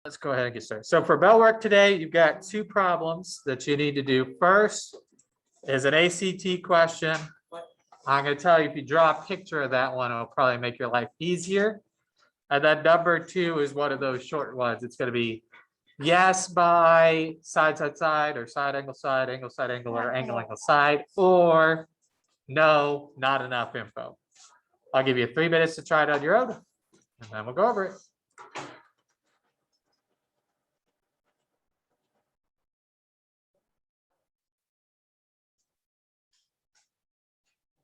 Let's go ahead and get started. So for bell work today, you've got two problems that you need to do. First is an ACT question. I'm going to tell you, if you draw a picture of that one, it'll probably make your life easier. And then number two is one of those short ones. It's going to be yes by side, side, side, or side, angle, or angle, angle, side, or no, not enough info. I'll give you 3 minutes to try it on your own, and then we'll go over it.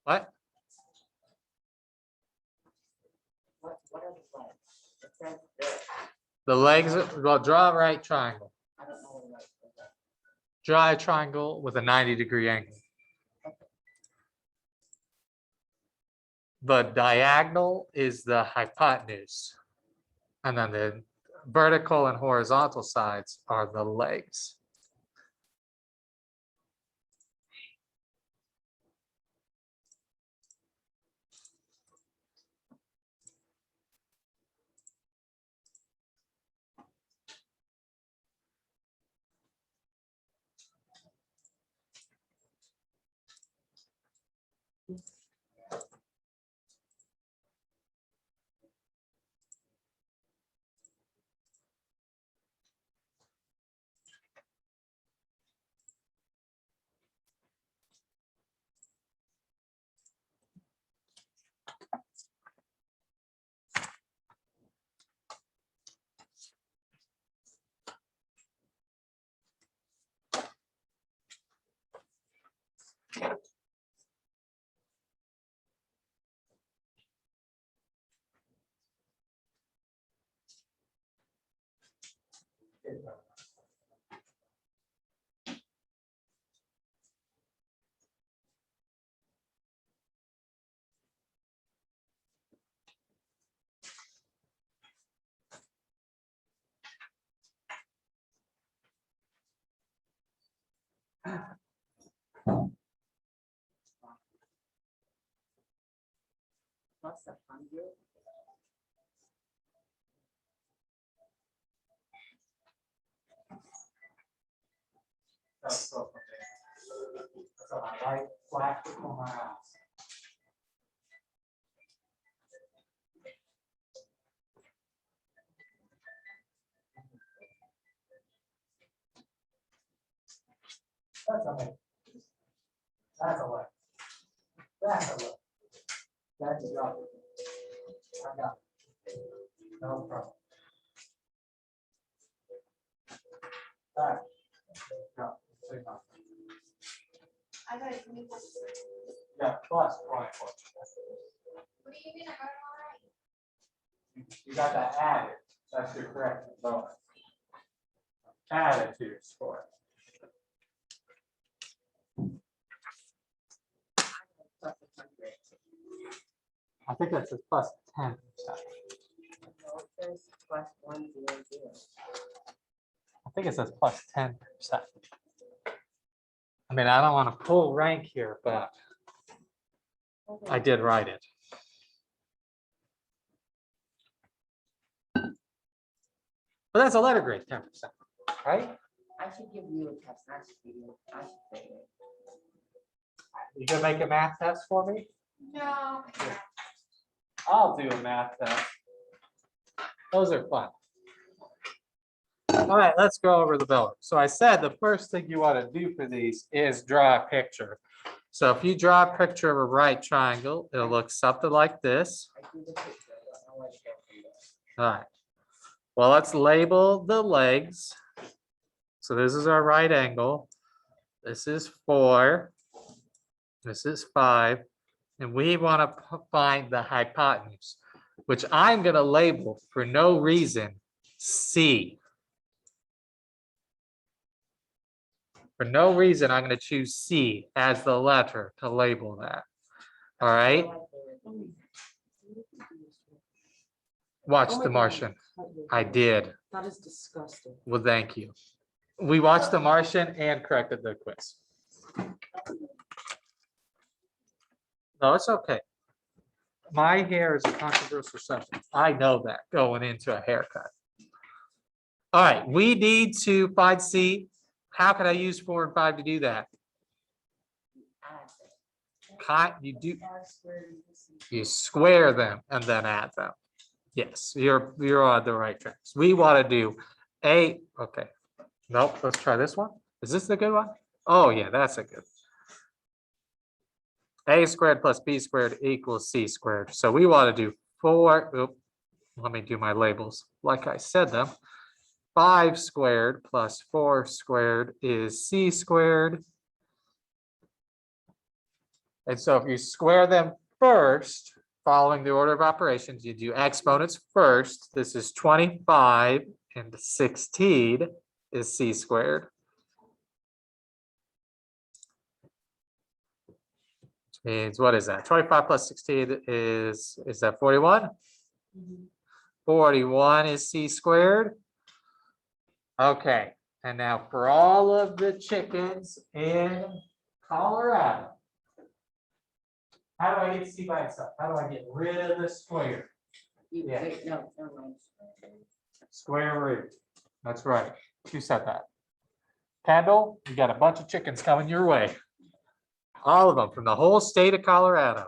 What? What are the legs? It says this. The legs, well, draw a right triangle. I don't know what the legs are. Draw a triangle with a 90-degree angle. The diagonal is the hypotenuse. And then the vertical and horizontal sides are the legs. Plus 100. So I like flat on my house. That's okay. That's a way. That's a way. That's a job. I got it. No problem. Back. No, say nothing. I got it. Yeah, plus 24. What do you mean? I got it already. You got to add it. That's your correct bonus. Add it to your score. Plus 100. I think that's a plus 10%. No, it says plus 100. I think it says plus 10%. I mean, I don't want to pull rank here, but I did write it. But that's a letter grade, 10%, right? I should give you a test. I should say it. You gonna make a math test for me? No. I'll do a math test. Those are fun. All right, let's go over the bill. So I said the first thing you want to do for these is draw a picture. So if you draw a picture of a right triangle, it'll look something like this. I do the picture. I don't know what to go. All right. Well, let's label the legs. So this is our right angle. This is 4. This is 5. And we want to find the hypotenuse, which I'm going to label for no reason C. For no reason, I'm going to choose C as the letter to label that. All right. Watch The Martian. I did. That is disgusting. Well, thank you. We watched The Martian and corrected the quiz. No, it's okay. My hair is a controversial subject. I know that going into a haircut. All right, we need to find C. How can I use 4 and 5 to do that? You do, you square them and then add them. Yes, you're on the right tracks. We want to do A, okay. Nope, let's try this one. Is this the good one? Oh, yeah, that's a good. A squared plus B squared equals C squared. So we want to do 4, oop, let me do my labels like I said them. 5 squared plus 4 squared is C squared. And so if you square them first, following the order of operations, you do exponents first. This is 25 and 16 is C squared. Which means, what is that? 25 plus 16 is that 41? 41 is C squared. Okay, and now for all of the chickens in Colorado, how do I get C by itself? How do I get rid of the square? Yeah. Wait, no, never mind. Square root. That's right. Who said that? Kendall, you got a bunch of chickens coming your way. All of them from the whole state of Colorado.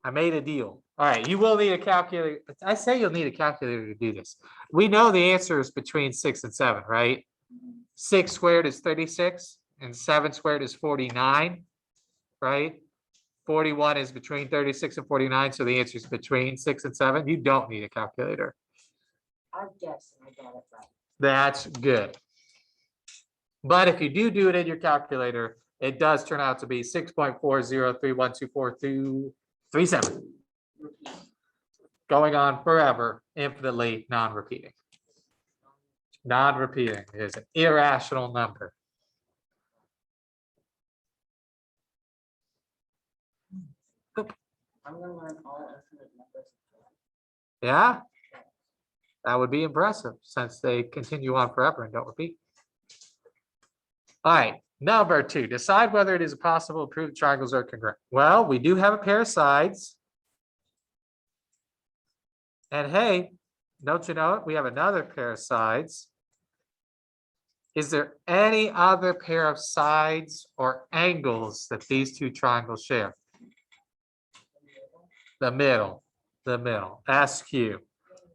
I made a deal. All right, you will need a calculator. I say you'll need a calculator to do this. We know the answer is between 6 and 7, right? 6 squared is 36 and 7 squared is 49, right? 41 is between 36 and 49, so the answer is between 6 and 7. You don't need a calculator. I guess I got it right. That's good. But if you do it in your calculator, it does turn out to be 6.40312437. Going on forever, infinitely non-repeating. Non-repeating is an irrational number. I'm gonna learn all infinite numbers. Yeah, that would be impressive since they continue on forever and don't repeat. All right, number 2, decide whether it is possible to prove triangles are congruent. Well, we do have a pair of sides. And hey, don't you know it? We have another pair of sides. Is there any other pair of sides or angles that these two triangles share? The middle, SQ.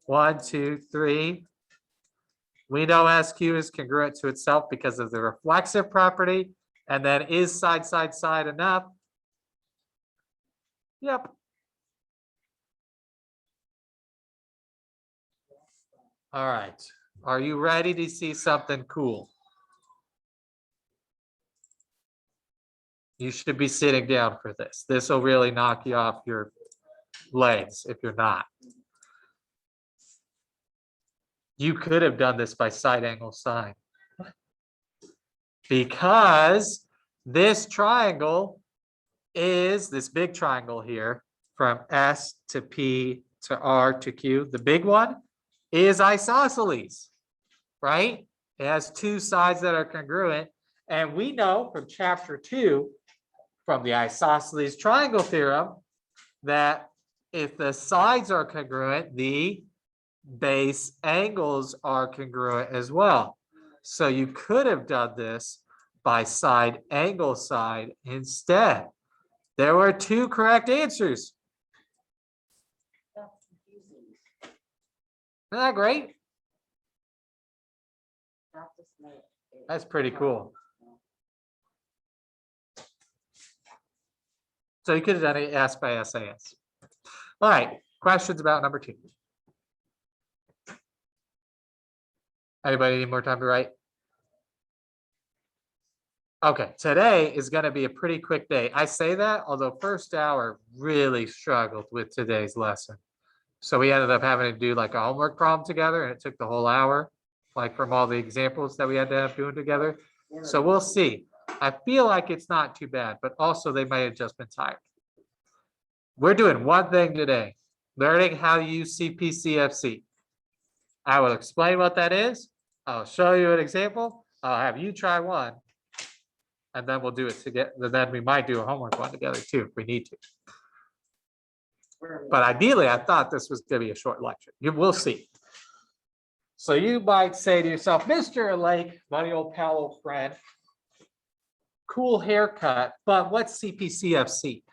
1, 2, 3. We know SQ is congruent to itself because of the reflexive property. And then is side enough? Yep. All right. Are you ready to see something cool? You should be sitting down for this. This will really knock you off your legs if you're not. You could have done this by side angle sine. Because this triangle is this big triangle here from S to P to R to Q. The big one is isosceles, right? It has two sides that are congruent. And we know from chapter 2, from the isosceles triangle theorem, that if the sides are congruent, the base angles are congruent as well. So you could have done this by side angle side instead. There were 2 correct answers. That's confusing. Isn't that great? Not just me. That's pretty cool. So you could have done it S by SAS. All right, questions about number 2. Anybody need more time to write? Okay, today is going to be a pretty quick day. I say that, although first hour really struggled with today's lesson. So we ended up having to do like a homework problem together, and it took the whole hour, like from all the examples that we had to have doing together. So we'll see. I feel like it's not too bad, but also they might have just been tired. We're doing one thing today, learning how to use CPCFC. I will explain what that is. I'll show you an example. I'll have you try one. And then we'll do it together. Then we might do a homework one together too, if we need to. But ideally, I thought this was going to be a short lecture. You will see. So you might say to yourself, Mr. Lake, my old pal, old friend, cool haircut, but what's CPCFC?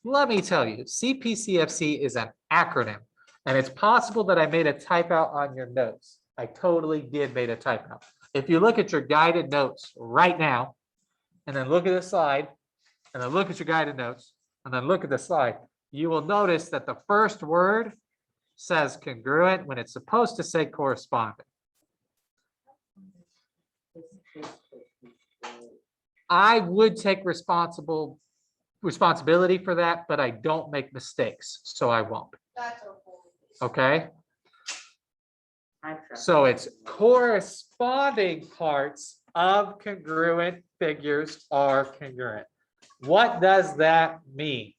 Let me tell you, CPCFC is an acronym, and it's possible that I made a typo on your notes. I totally did made a typo. If you look at your guided notes right now, and then look at the slide, and then look at your guided notes, and then look at the slide, you will notice that the first word says congruent when it's supposed to say corresponding. I would take responsibility for that, but I don't make mistakes, so I won't. That's Okay, I trust so it's corresponding parts of congruent figures are congruent. What does that mean?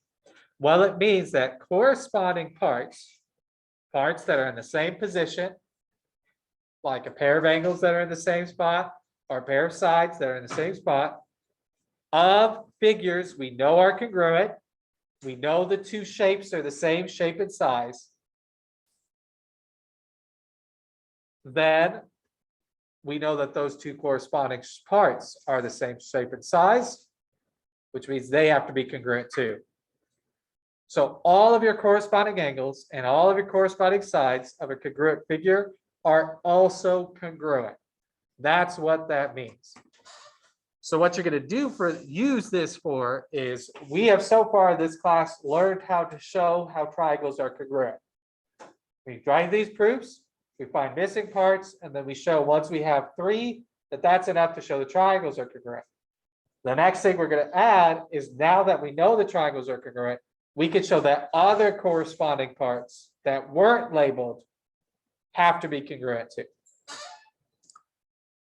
Well, it means that corresponding parts that are in the same position, like a pair of angles that are in the same spot, or a pair of sides that are in the same spot, of figures we know are congruent. We know the two shapes are the same shape and size. Then we know that those two corresponding parts are the same shape and size, which means they have to be congruent too. So all of your corresponding angles and all of your corresponding sides of a congruent figure are also congruent. That's what that means. So what you're going to do use this for is we have so far in this class learned how to show how triangles are congruent. We drive these proofs, we find missing parts, and then we show once we have 3 that that's enough to show the triangles are congruent. The next thing we're going to add is now that we know the triangles are congruent, we can show that other corresponding parts that weren't labeled have to be congruent too.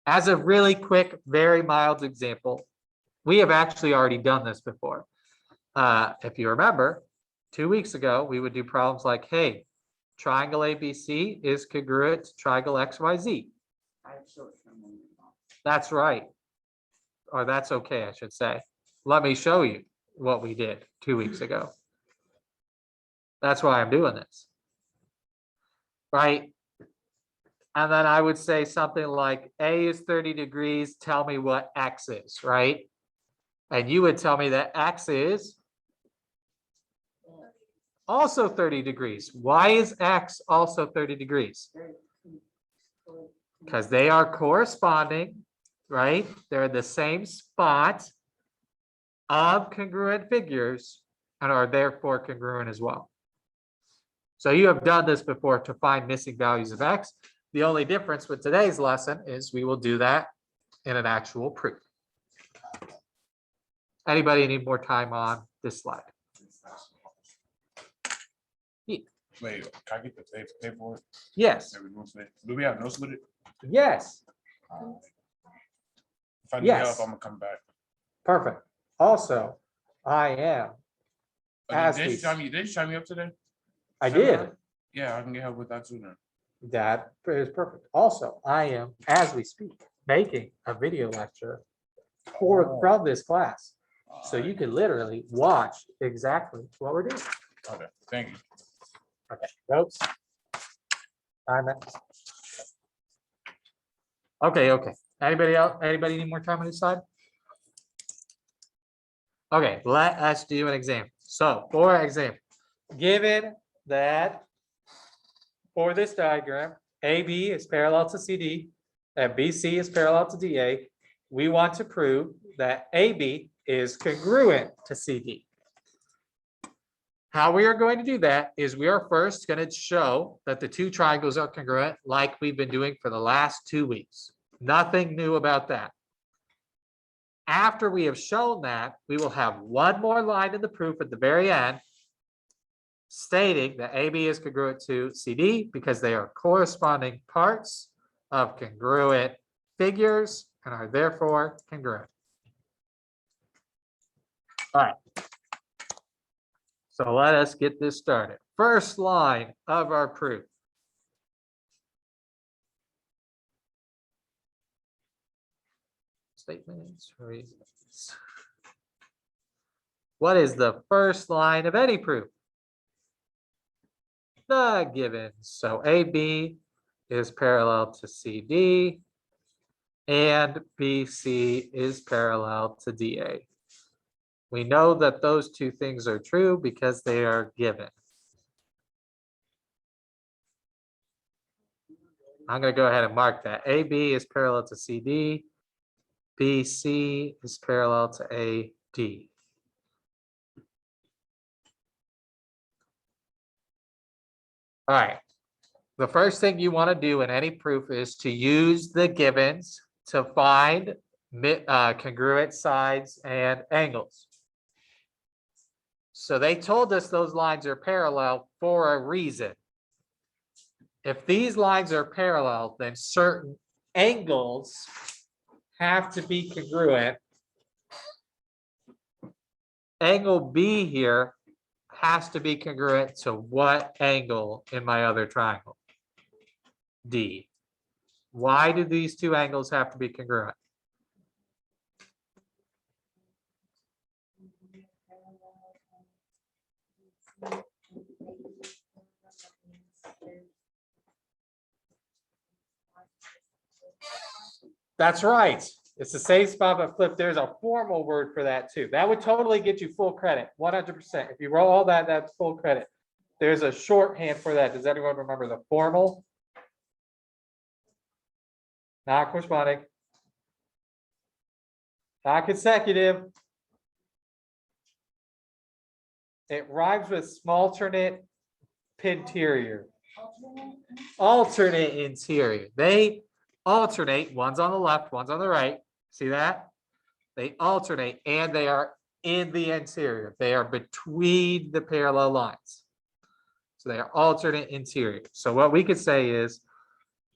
As a really quick, very mild example, we have actually already done this before. If you remember, 2 weeks ago, we would do problems like, hey, triangle ABC is congruent to triangle XYZ. I showed someone. That's right. Or that's okay, I should say. Let me show you what we did 2 weeks ago. That's why I'm doing this. Right? And then I would say something like A is 30 degrees, tell me what X is, right? And you would tell me that X is also 30 degrees. Why is X also 30 degrees? Because they are corresponding, right? They're in the same spot of congruent figures and are therefore congruent as well. So you have done this before to find missing values of X. The only difference with today's lesson is we will do that in an actual proof. Anybody need more time on this slide? Wait, can I get the paperwork? Yes, that we doing today? Do we have notes with it? yes, If I need Yes. help, I'm gonna come back. perfect. Also, I am, As Did we- you sign me up today? I Is that did, right? Yeah, I can get help with that sooner. that is perfect. Also, I am, as we speak, making a video lecture from this class. So you can literally watch exactly what we're doing. Okay, thank you. Okay, oops. Okay. Anybody else? Anybody need more time on this side? Okay, let us do an example. So for example, given that for this diagram, AB is parallel to CD and BC is parallel to DA, we want to prove that AB is congruent to CD. How we are going to do that is we are first going to show that the two triangles are congruent like we've been doing for the last 2 weeks. Nothing new about that. After we have shown that, we will have one more line in the proof at the very end stating that AB is congruent to CD because they are corresponding parts of congruent figures and are therefore congruent. All right. So let us get this started. First line of our proof. Statements, reasons. What is the first line of any proof? The given. So AB is parallel to CD, and BC is parallel to DA. We know that those two things are true because they are given. I'm going to go ahead and mark that. AB is parallel to CD. BC is parallel to AD. All right. The first thing you want to do in any proof is to use the givens to find congruent sides and angles. So they told us those lines are parallel for a reason. If these lines are parallel, then certain angles have to be congruent. Angle B here has to be congruent to what angle in my other triangle? D. Why do these two angles have to be congruent? That's right. It's the same spot but flip. There's a formal word for that too. That would totally get you full credit, 100%. If you roll all that, that's full credit. There's a shorthand for that. Does anyone remember the formal? Not corresponding. Not consecutive. It rhymes with smallternate interior. Alternate interior. They alternate. One's on the left, one's on the right. See that? They alternate and they are in the interior. They are between the parallel lines. So they are alternate interior. So what we could say is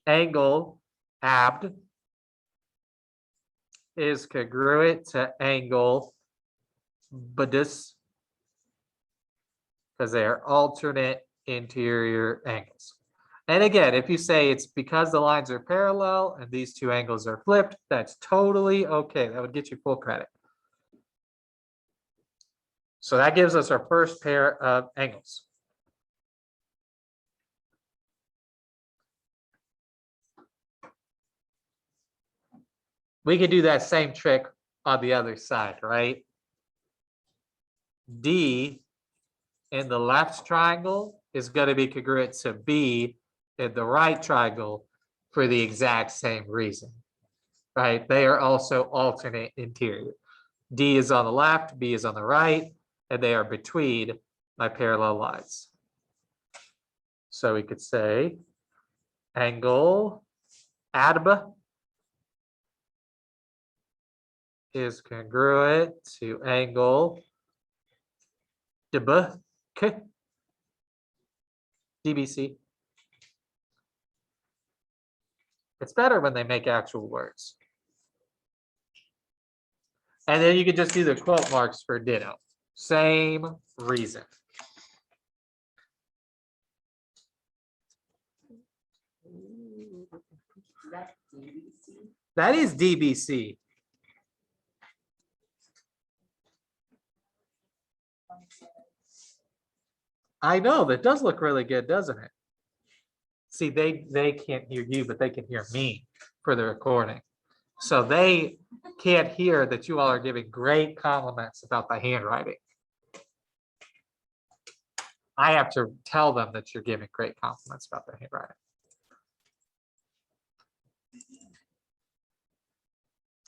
angle ABD is congruent to angle BDIS because they are alternate interior angles. And again, if you say it's because the lines are parallel and these two angles are flipped, that's totally okay. That would get you full credit. So that gives us our first pair of angles. We could do that same trick on the other side, right? D in the left triangle is going to be congruent to B in the right triangle for the exact same reason, right? They are also alternate interior. D is on the left, B is on the right, and they are between my parallel lines. So we could say angle ADB is congruent to angle DB, DBC. It's better when they make actual words. And then you can just do the quote marks for ditto. Same reason. That DBC. That is DBC. I know, that does look really good, doesn't it? See, they can't hear you, but they can hear me for the recording. So they can't hear that you all are giving great compliments about the handwriting. I have to tell them that you're giving great compliments about the handwriting.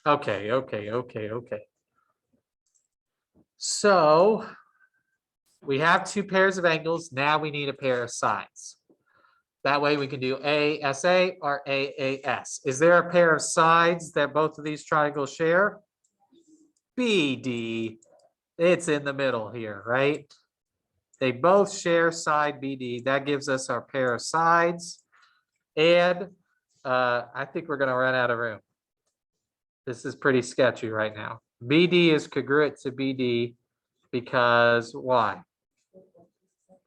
Okay. So we have two pairs of angles. Now we need a pair of sides. That way we can do ASA or AAS. Is there a pair of sides that both of these triangles share? BD. It's in the middle here, right? They both share side BD. That gives us our pair of sides. And I think we're going to run out of room. This is pretty sketchy right now. BD is congruent to BD because why?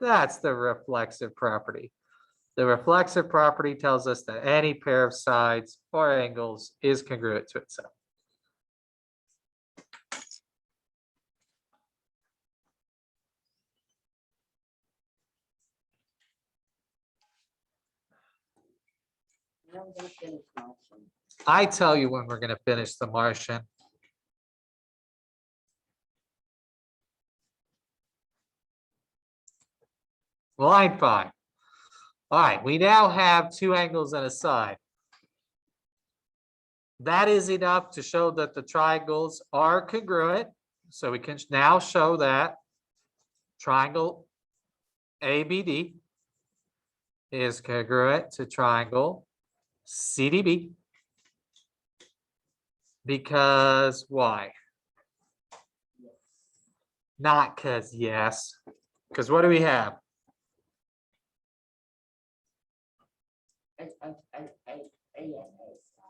That's the reflexive property. The reflexive property tells us that any pair of sides or angles is congruent to itself. I'm gonna finish Martian. I tell you when we're gonna finish the Martian. Line 5. All right, we now have two angles and a side. That is enough to show that the triangles are congruent. So we can now show that triangle ABD is congruent to triangle CDB. Because why? Not because yes. Because what do we have?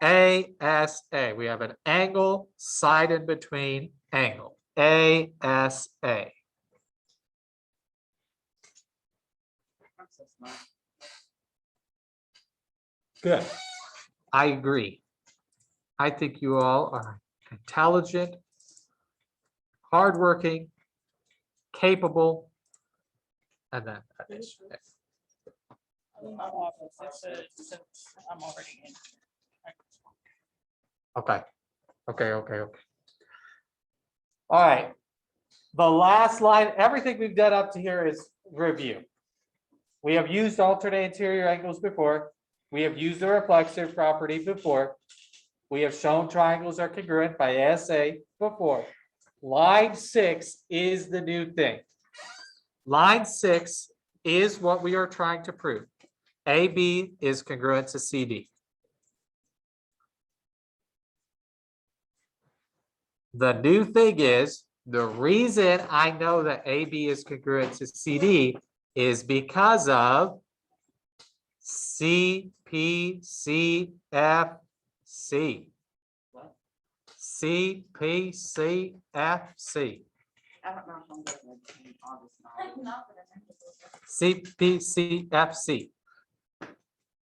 ASA. We have an angle, side in between, angle. ASA. Good. I agree. I think you all are intelligent, hardworking, capable, and then that is it. I'm office, since I'm already in. Okay. Okay. All right. The last line, everything we've done up to here is review. We have used alternate interior angles before. We have used the reflexive property before. We have shown triangles are congruent by ASA before. Line 6 is the new thing. Line 6 is what we are trying to prove. AB is congruent to CD. The new thing is, the reason I know that AB is congruent to CD is because of CPCFC. What? CPCFC. I don't know how I'm gonna obtain all this knowledge. CPCFC.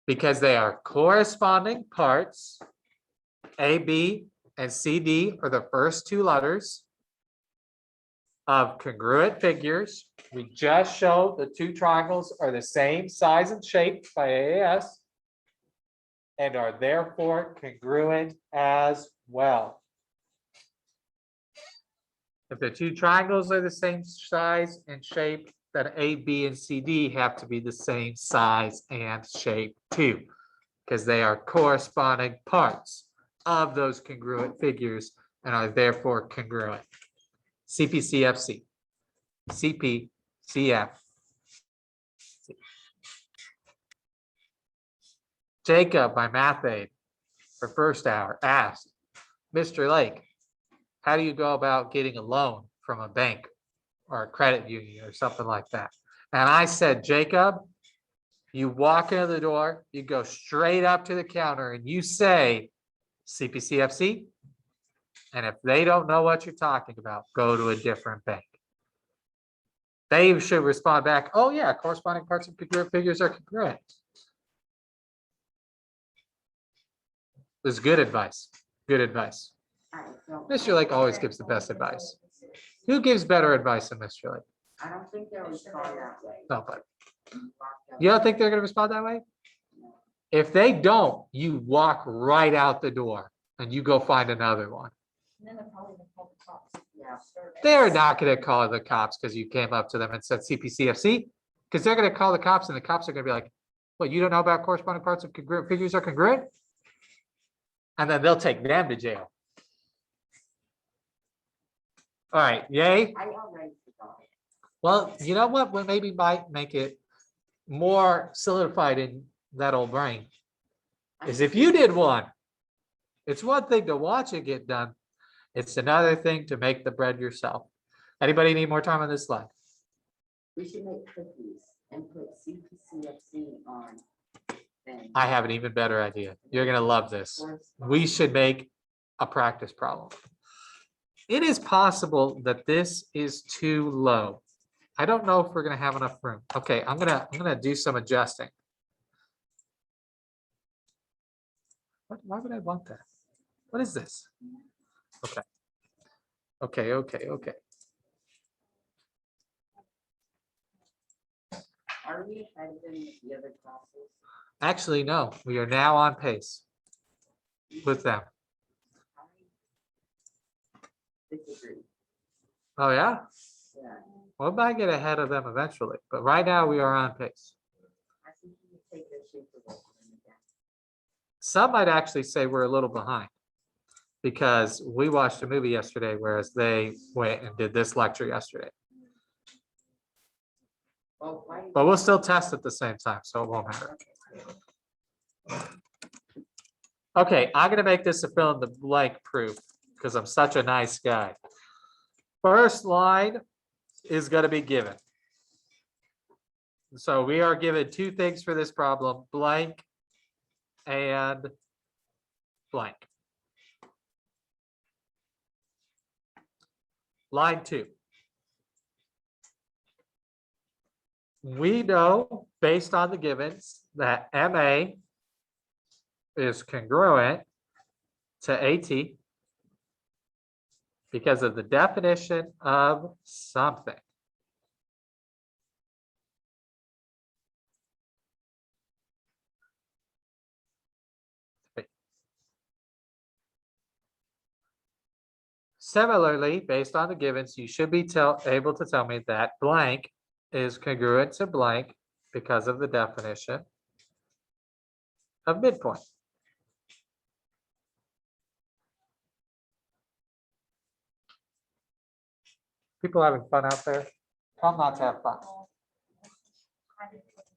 Because they are corresponding parts. AB and CD are the first two letters of congruent figures. We just showed the two triangles are the same size and shape by AAS and are therefore congruent as well. If the two triangles are the same size and shape, then A, B, and CD have to be the same size and shape too, because they are corresponding parts of those congruent figures and are therefore congruent. CPCFC. CPCF. Jacob, my math aide for first hour, asked, Mr. Lake, how do you go about getting a loan from a bank or a credit union or something like that? And I said, Jacob, you walk in the door, you go straight up to the counter and you say CPCFC. And if they don't know what you're talking about, go to a different bank. They should respond back, oh yeah, corresponding parts of congruent figures are congruent. This is good advice. Good advice. Mr. Lake always gives the best advice. Who gives better advice than Mr. Lake? I don't think they'll respond that way. No, but you don't think they're going to respond that way? If they don't, you walk right out the door and you go find another one. And then they're probably gonna call the cops. Yeah. They're not going to call the cops because you came up to them and said CPCFC, because they're going to call the cops and the cops are going to be like, what, you don't know about corresponding parts of congruent figures are congruent? And then they'll take them to jail. All right, yay. I already forgot it. Well, you know what? We maybe might make it more solidified in that old brain is if you did one. It's one thing to watch it get done. It's another thing to make the bread yourself. Anybody need more time on this slide? We should make cookies and put CPCFC on them. I have an even better idea. You're going to love this. We should make a practice problem. It is possible that this is too low. I don't know if we're going to have enough room. Okay, I'm going to do some adjusting. Why would I want that? What is this? Okay. Are we ahead of them with the other classes? Actually, no, we are now on pace with them. Disagree. Oh, yeah? Yeah. We might get ahead of them eventually, but right now we are on pace. I think you can take their shape of it. Some might actually say we're a little behind because we watched a movie yesterday, whereas they went and did this lecture yesterday. Well, why? But we'll still test at the same time, so it won't matter. Okay, I'm gonna make this a fill in the blank proof because I'm such a nice guy. First line is gonna be given. So we are given two things for this problem, blank and blank. Line 2. We know based on the givens that MA is congruent to AT because of the definition of something. Similarly, based on the givens, you should be able to tell me that blank is congruent to blank because of the definition of midpoint. People having fun out there? Tell them not to have fun.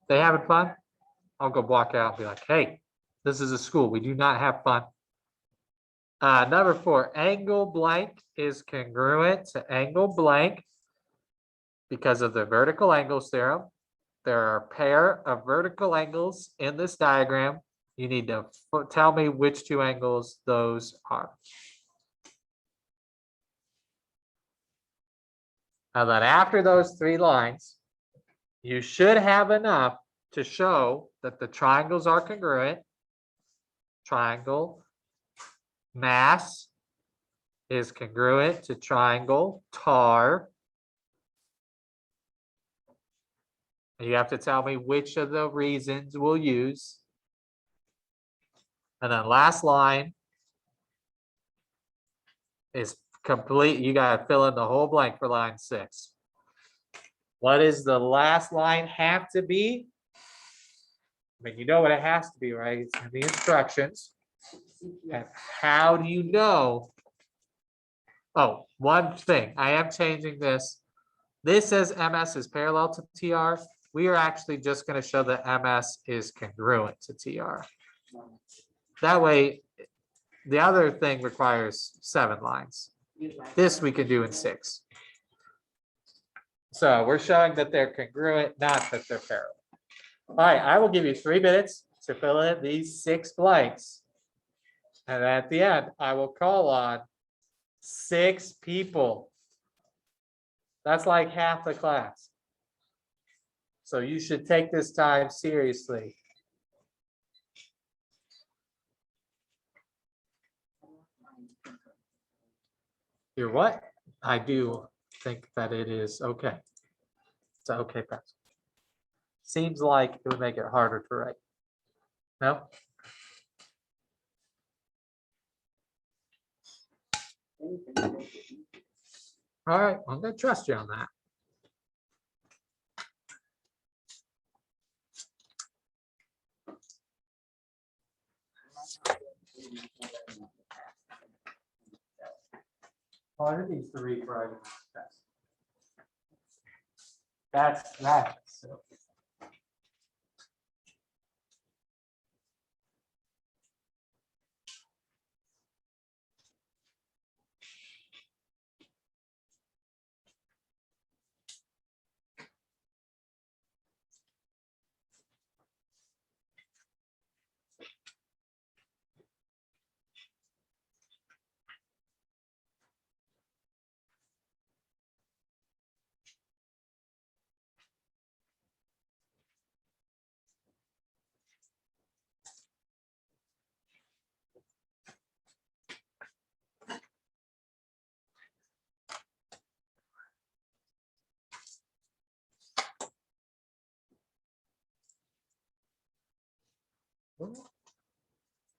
They having fun? I'll go walk out and be like, hey, this is a school. We do not have fun. Number 4, angle blank is congruent to angle blank because of the vertical angles theorem. There are a pair of vertical angles in this diagram. You need to tell me which two angles those are. Now then, after those 3 lines, you should have enough to show that the triangles are congruent. Triangle mass is congruent to triangle tar. You have to tell me which of the reasons we'll use. And then last line is complete. You got to fill in the whole blank for line 6. What does the last line have to be? I mean, you know what it has to be, right? It's in the instructions. And how do you know? Oh, one thing, I am changing this. This says MS is parallel to TR. We are actually just going to show that MS is congruent to TR. That way, the other thing requires 7 lines. This we can do in 6. So we're showing that they're congruent, not that they're parallel. All right, I will give you 3 minutes to fill in these 6 blanks. And at the end, I will call on 6 people. That's like half the class. So you should take this time seriously. You're what? I do think that it is okay. It's an okay pass. Seems like it would make it harder to write. No? All right, I'm gonna trust you on that. Part of these 3 for item test. That's that. So.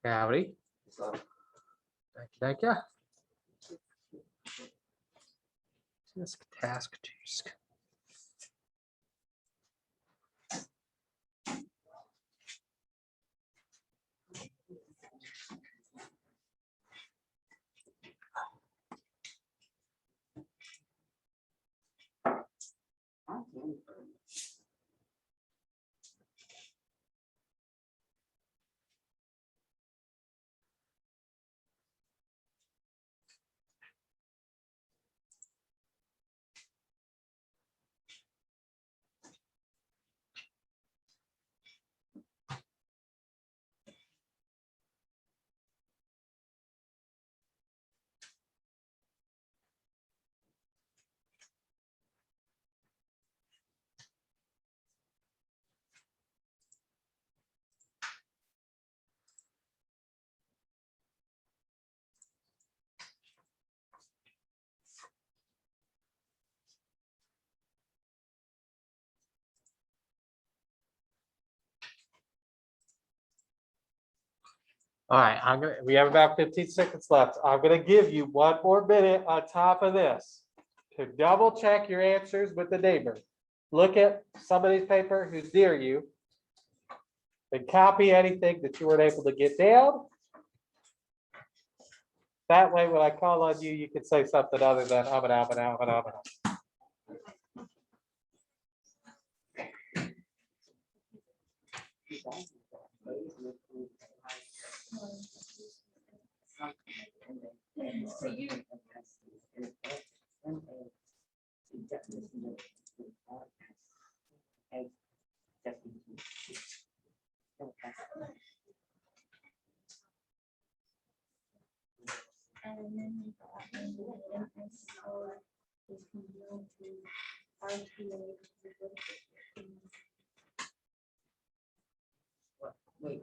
Howdy. Thank you. Just task juice. All right, we have about 15 seconds left. I'm gonna give you one more minute on top of this to double check your answers with the neighbor. Look at somebody's paper who's near you and copy anything that you weren't able to get down. That way, when I call on you, you can say something other than and and. So you. And then we got MS4 is convenient to RTA. Wait.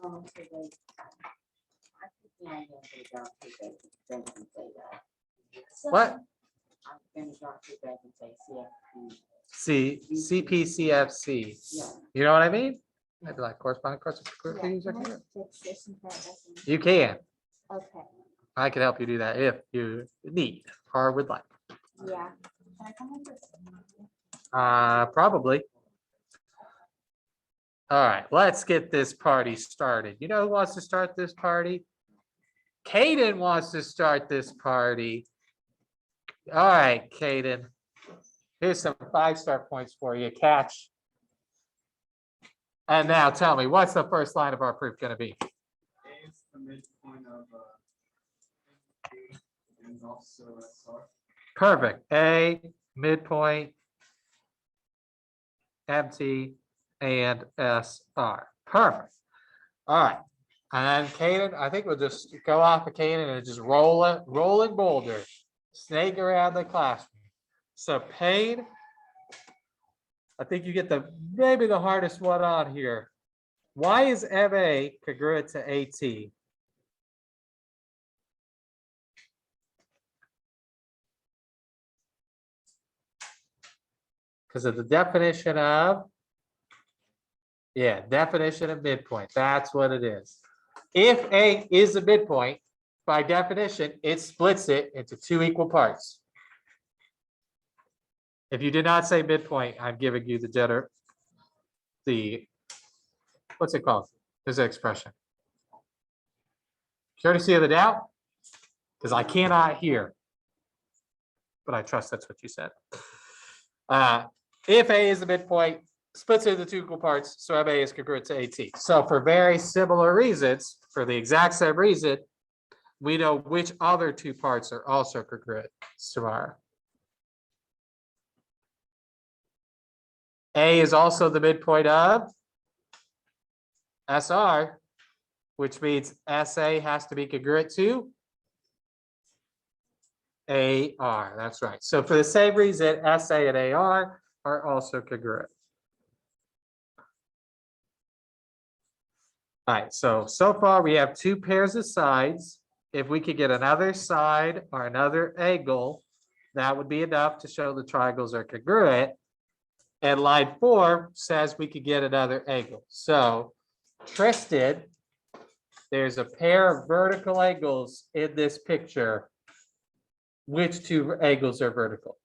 No, so they- I think the idea of the doctor they can say that. What? I'm gonna doctor back and say CFP. CPCFC. Yeah. You know what I mean? Maybe like corresponding course of curriculum. You can. Okay, I can help you do that if you need or would like. yeah. Can I come over? Probably. All right, let's get this party started. You know who wants to start this party? Caden wants to start this party. All right, Caden. Here's some 5-star points for you. Catch. And now tell me, what's the first line of our proof going to be? A is the midpoint of and also SR. Perfect. A, midpoint, MT, and SR. Perfect. All right. And then Caden, I think we'll just go off of Caden and just roll it, rolling boulder, snake around the classroom. So Payne, I think you get maybe the hardest one on here. Why is MA congruent to AT? Because of the definition of, definition of midpoint. That's what it is. If A is a midpoint, by definition, it splits it into 2 equal parts. If you did not say midpoint, I'm giving you what's it called? There's an expression. Courtesy of the doubt, because I cannot hear. But I trust that's what you said. If A is the midpoint, splits into two equal parts, so MA is congruent to AT. So for very similar reasons, for the exact same reason, we know which other two parts are also congruent to R. A is also the midpoint of SR, which means SA has to be congruent to AR. That's right. So for the same reason, SA and AR are also congruent. All right, so far we have two pairs of sides. If we could get another side or another angle, that would be enough to show the triangles are congruent. And line 4 says we could get another angle. So Tristan, there's a pair of vertical angles in this picture. Which two angles are vertical?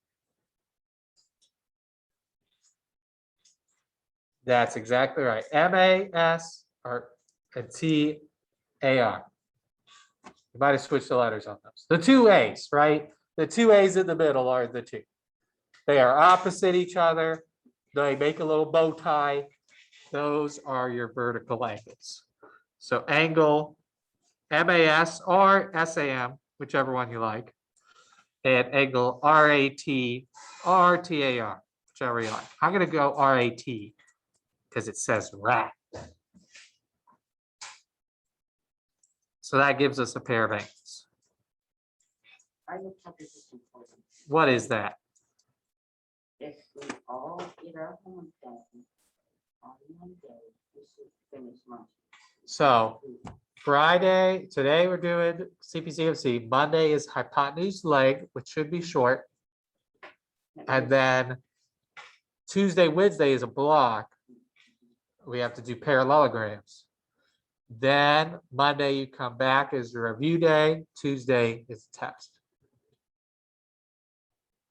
That's exactly right. MAS or TAR. You might have switched the letters on those. The two A's, right? The two A's in the middle are the two. They are opposite each other. They make a little bow tie. Those are your vertical angles. So angle MAS or SAM, whichever one you like, and angle RAT or TAR, whichever you like. I'm going to go RAT because it says rat. So that gives us a pair of angles. I looked up this important. What is that? If we all get our homework done on Monday, we should finish Monday. So Friday, today we're doing CPCMC. Monday is hypotenuse leg, which should be short. And then Tuesday, Wednesday is a block. We have to do parallelograms. Then Monday you come back as a review day. Tuesday is a test.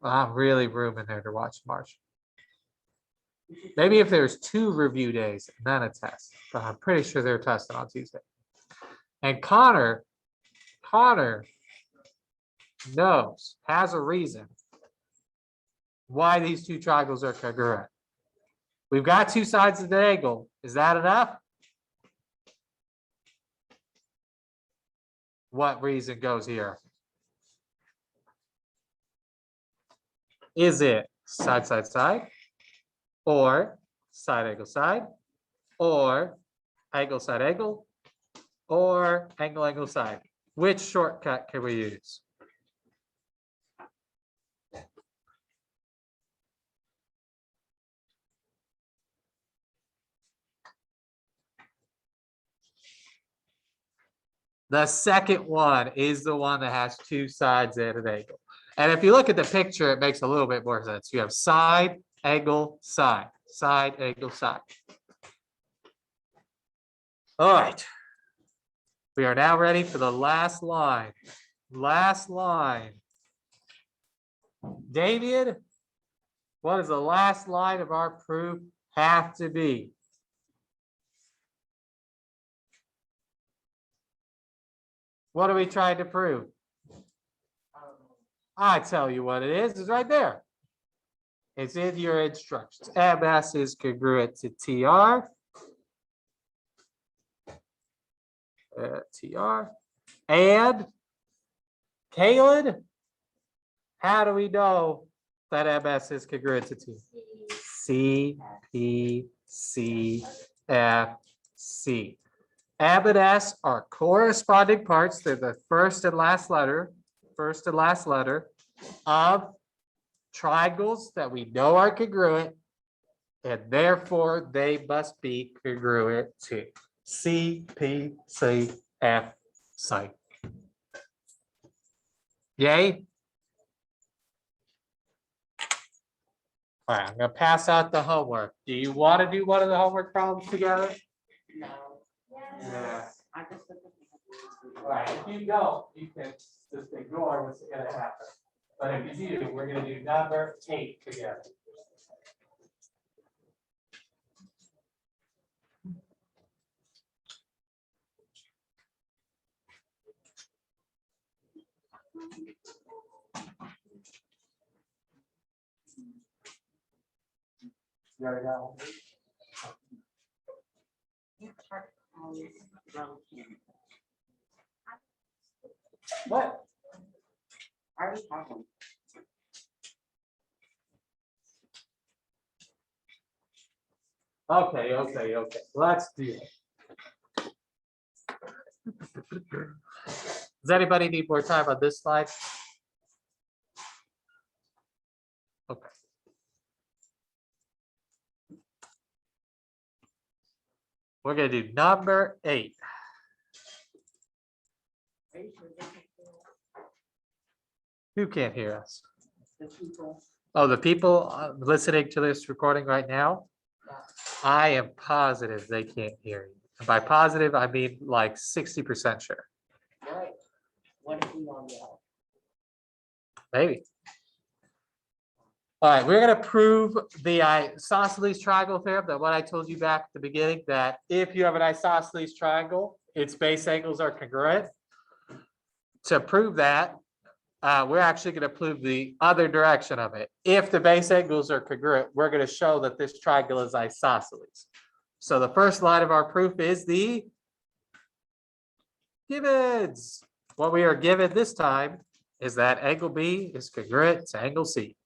I'm really room in there to watch March. Maybe if there's 2 review days and then a test, but I'm pretty sure they're testing on Tuesday. And Connor knows, has a reason why these two triangles are congruent. We've got two sides of the angle. Is that enough? What reason goes here? Is it side, side, side? Or side, angle, or angle, side, angle, or angle, angle, side? Which shortcut can we use? The second one is the one that has two sides at an angle. And if you look at the picture, it makes a little bit more sense. You have side, angle, side, side, angle, side. All right. We are now ready for the last line. Last line. Damien, what does the last line of our proof have to be? What are we trying to prove? I tell you what it is. It's right there. It's in your instructions. MS is congruent to TR. TR. And Kaylin, how do we know that MS is congruent to T? C, P, C, F, C. M and S are corresponding parts. They're the first and last letter of triangles that we know are congruent, and therefore they must be congruent to C, P, C, F, C. Yay? All right, I'm gonna pass out the homework. Do you want to do one of the homework problems together? No. Yeah. I just looked at the. All right, if you don't, you can just ignore what's gonna happen. But if you do, we're gonna do number 8 together. You already got one? What? I already have one. Okay. Let's do it. Does anybody need more time on this slide? Okay. We're gonna do number 8. Are you sure they can hear Who can't hear us? the people? Oh, the people listening to this recording right now? I am positive they can't hear you. And by positive, I mean like 60% sure. Right. What if we all yell? Maybe. All right, we're gonna prove the isosceles triangle theorem, that what I told you back at the beginning, that if you have an isosceles triangle, its base angles are congruent. To prove that, we're actually gonna prove the other direction of it. If the base angles are congruent, we're gonna show that this triangle is isosceles. So the first line of our proof is the givens. What we are given this time is that angle B is congruent to angle C.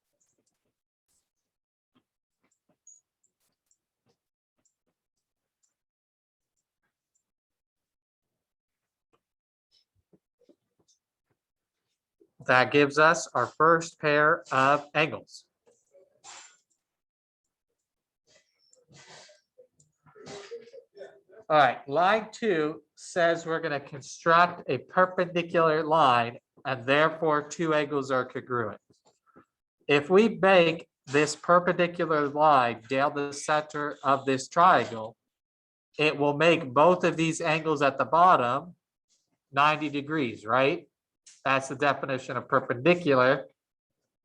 That gives us our first pair of angles. All right, line 2 says we're going to construct a perpendicular line and therefore two angles are congruent. If we make this perpendicular line down the center of this triangle, it will make both of these angles at the bottom 90 degrees, right? That's the definition of perpendicular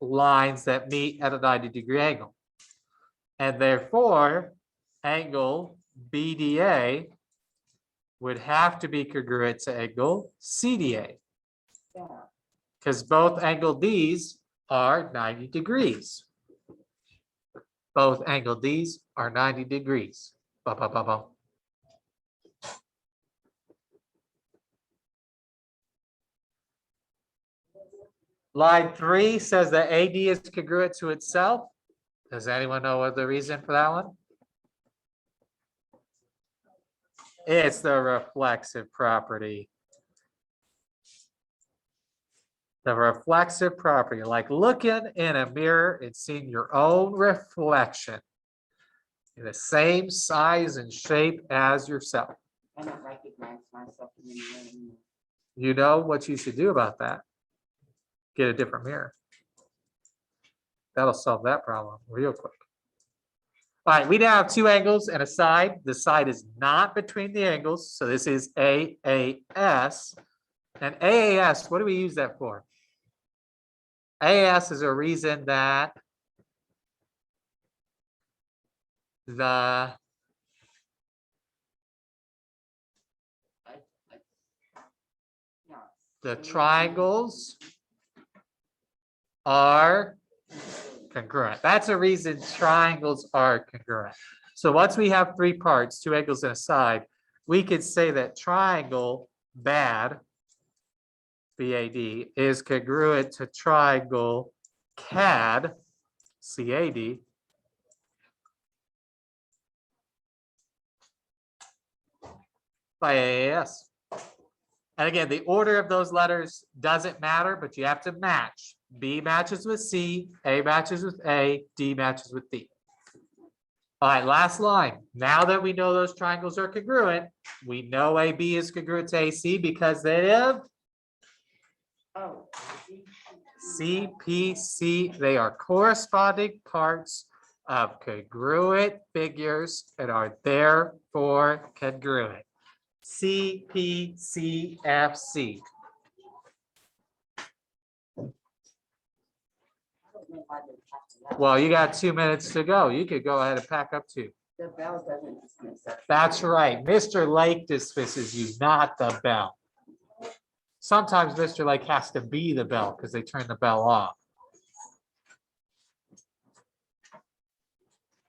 lines that meet at a 90-degree angle. And therefore, angle BDA would have to be congruent to angle CDA, Yeah. because both angle Ds are 90 degrees. Both angle Ds are 90 degrees. Ba, ba, ba, ba. Line 3 says that AD is congruent to itself. Does anyone know what the reason for that one? It's the reflexive property. The reflexive property, like looking in a mirror and seeing your own reflection in the same size and shape as yourself. I don't recognize myself in the mirror. You know what you should do about that? Get a different mirror. That'll solve that problem real quick. All right, we now have two angles and a side. The side is not between the angles, so this is AAS. And AAS, what do we use that for? AAS is a reason that the triangles are congruent. That's a reason triangles are congruent. So once we have three parts, two angles and a side, we could say that triangle BAD, BAD, is congruent to triangle CAD, CAD, by AAS. And again, the order of those letters doesn't matter, but you have to match. B matches with C, A matches with A, D matches with D. All right, last line. Now that we know those triangles are congruent, we know AB is congruent to AC because they have Oh. CPC. They are corresponding parts of congruent figures and are therefore congruent. CPCFC. Well, you got 2 minutes to go. You could go ahead and pack up too. The bell doesn't dismiss us. That's right. Mr. Lake dismisses you, not the bell. Sometimes Mr. Lake has to be the bell because they turn the bell off.